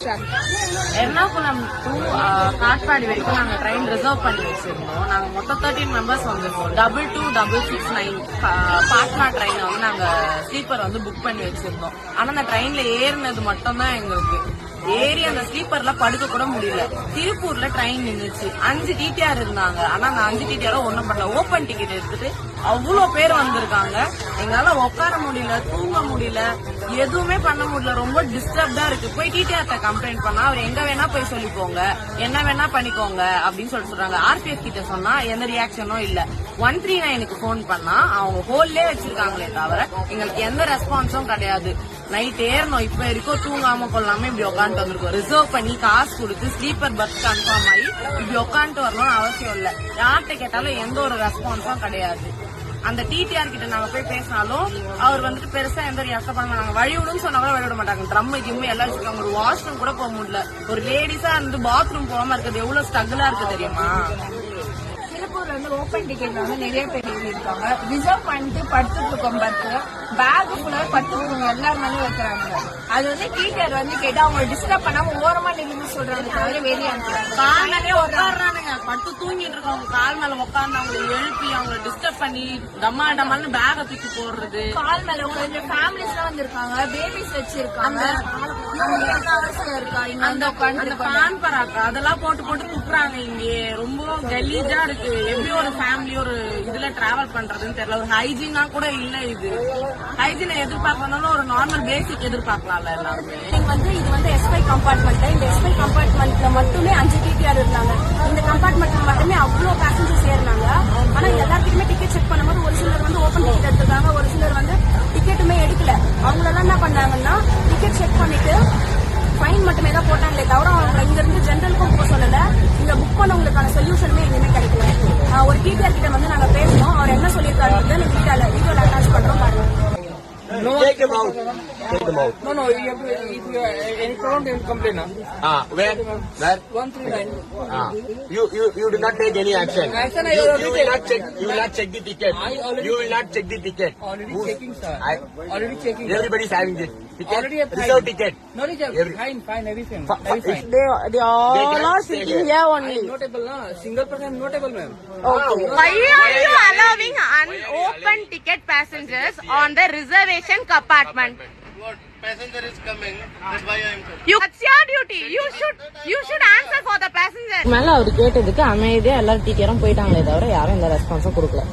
Ernakulam to Katpadi வரைக்கும் நாங்க train reserve பண்ணி வச்சிருந்தோம். நாங்க மொத்தம் 13 மெம்பர்ஸ் வந்திருக்கோம். 2266 பாட்னா ட்ரெயினை வந்து நாங்க ஸ்லீப்பர் வந்து புக் பண்ணி வச்சிருந்தோம். ஆனா அந்த ட்ரெயின்ல ஏறினது மட்டும் தான் எங்களுக்கு ஏறி அந்த ஸ்லீப்பர்ல படுக்க கூட முடியல. திருப்பூர்ல ட்ரெயின் நின்றுச்சு. 5 டிடிஆர் இருந்தாங்க. ஆனா அந்த 5 டிடிஆரும் ஒண்ணும் பண்ணல. ஓபன் டிக்கெட் எடுத்துட்டு அவ்வளவு பேர் வந்திருக்காங்க. எங்களால உட்கார முடியல, தூங்க முடியல, எதுவுமே பண்ண முடியல. ரொம்ப டிஸ்டர்ப்டா இருக்கு. போய் டிடிஆர்ட்ட கம்ப்ளைண்ட் பண்ணா அவர் எங்க வேணா போய் சொல்லிக்கோங்க, என்ன வேணா பண்ணிக்கோங்க அப்படின்னு சொல்றாங்க. ஆர்பிஎஃப் கிட்ட சொன்னா எந்த ரியாக்ஷனும் இல்ல. 139க்கு போன் பண்ணா அவங்க ஹோல்லே வச்சிருக்காங்களே தவிர எங்களுக்கு எந்த ரெஸ்பான்ஸும் கிடையாது. நைட் ஏறணும், இப்ப வரைக்கும் தூங்காம கொள்ளாம இப்படி உட்காந்துட்டு வந்திருக்கோம். ரிசர்வ் பண்ணி காசு கொடுத்து ஸ்லீப்பர் பஸ் கன்ஃபார்ம் ஆகி இப்படி உட்காந்துட்டு வரணும்னு அவசியம் இல்ல. யார்கிட்ட கேட்டாலும் எந்த ஒரு ரெஸ்பான்ஸும் கிடையாது. அந்த டிடிஆர் கிட்ட நாங்க போய் பேசினாலும் அவர் வந்துட்டு பெருசா எந்த ரியாக்ஷன் பண்ண நாங்க வழி விடுன்னு சொன்னா கூட வழி விட மாட்டாங்க. ட்ரம் கிம்மு எல்லாம் வச்சிருக்காங்க. ஒரு வாஷ்ரூம் கூட போக முடியல. ஒரு லேடிஸா இருந்து பாத்ரூம் போகாம இருக்கிறது எவ்வளவு ஸ்ட்ரகிளா இருக்கு தெரியுமா? திருப்பூர்ல வந்து ஓபன் டிக்கெட் வந்து நிறைய பேர் எழுதியிருக்காங்க. ரிசர்வ் பண்ணிட்டு படுத்துட்டு இருக்கோம். பேக் ஃபுல்லா படுத்துருக்கோம். எல்லாருமே வைக்கிறாங்க. அது வந்து டீச்சர் வந்து கேட்டா அவங்க டிஸ்டர்ப் பண்ணாம ஓரமா நின்று சொல்றாங்க தவிர வெளியே காலையே உட்காடுறானுங்க. பட்டு தூங்கிட்டு இருக்கவங்க கால் மேல உட்கார்ந்து அவங்களை எழுப்பி அவங்களை டிஸ்டர்ப் பண்ணி டம்மா டம்மான்னு பேக தூக்கி போடுறது. கால் மேல கொஞ்சம் ஃபேமிலிஸ் எல்லாம் வந்திருக்காங்க. பேபிஸ் வச்சிருக்காங்க. அந்த பான் பராக்கா அதெல்லாம் போட்டு போட்டு துப்புறாங்க. இங்கே ரொம்ப கலீஜா இருக்கு. எப்படி ஒரு ஃபேமிலி ஒரு இதுல டிராவல் பண்றதுன்னு தெரியல. ஒரு ஹைஜீனா கூட இல்ல. இது ஹைஜீனை எதிர்பார்க்கணும்னாலும் ஒரு நார்மல் பேசிக் எதிர்பார்க்கலாம்ல எல்லாருமே. இது வந்து எஸ்பை கம்பார்ட்மெண்ட். இந்த எஸ்பை கம்பார்ட்மெண்ட்ல மட்டுமே 5 டிடிஆர் இருந்தாங்க. இந்த கம்பார்ட்மெண்ட்ல மட்டுமே அவ்வளவு பேசஞ்சர்ஸ் ஏறினாங்க. ஆனா எல்லாருக்குமே டிக்கெட் செக் பண்ணும்போது ஒரு சிலர் வந்து ஓபன் டிக்கெட் எடுத்துருக்காங்க, ஒரு சிலர் வந்து டிக்கெட்டுமே எடுக்கல. அவங்களெல்லாம் என்ன பண்ணாங்கன்னா டிக்கெட் செக் பண்ணிட்டு ஃபைன் மட்டுமே தான் போட்டாங்களே தவிர அவங்க இங்க இருந்து ஜெனரலுக்கும் போக சொல்லல. இங்க புக் பண்ணவங்களுக்கான சொல்யூஷனுமே எதுவுமே கிடைக்கல. ஒரு டிடிஆர் கிட்ட வந்து நாங்க பேசணும். அவர் என்ன சொல்லியிருக்காரு வீடியோல அட்டாச் பண்றோம் பாருங்க. No, take them out. Take them out. No, you have to, if you any problem, you complain. Where? 139. You do not take any action. Action, You will not check. You will not check the ticket. You will not check the ticket. Already checking, sir. Already checking. Everybody is having this ticket. Already have Reserve ticket. No reserve. Fine, everything. Everything. They all are sitting here only. Notable, na? Single person notable, ma'am. Okay. Why are you allowing unopened ticket passengers on the reservation compartment? What passenger is coming? That's why I am coming. That's your duty. You should answer for the passenger. மேல அவர் கேட்டதுக்கு அமைதியா எல்லாரும் டிக்கெட்டும் போயிட்டாங்களே தவிர யாரும் இந்த ரெஸ்பான்ஸும் கொடுக்கல.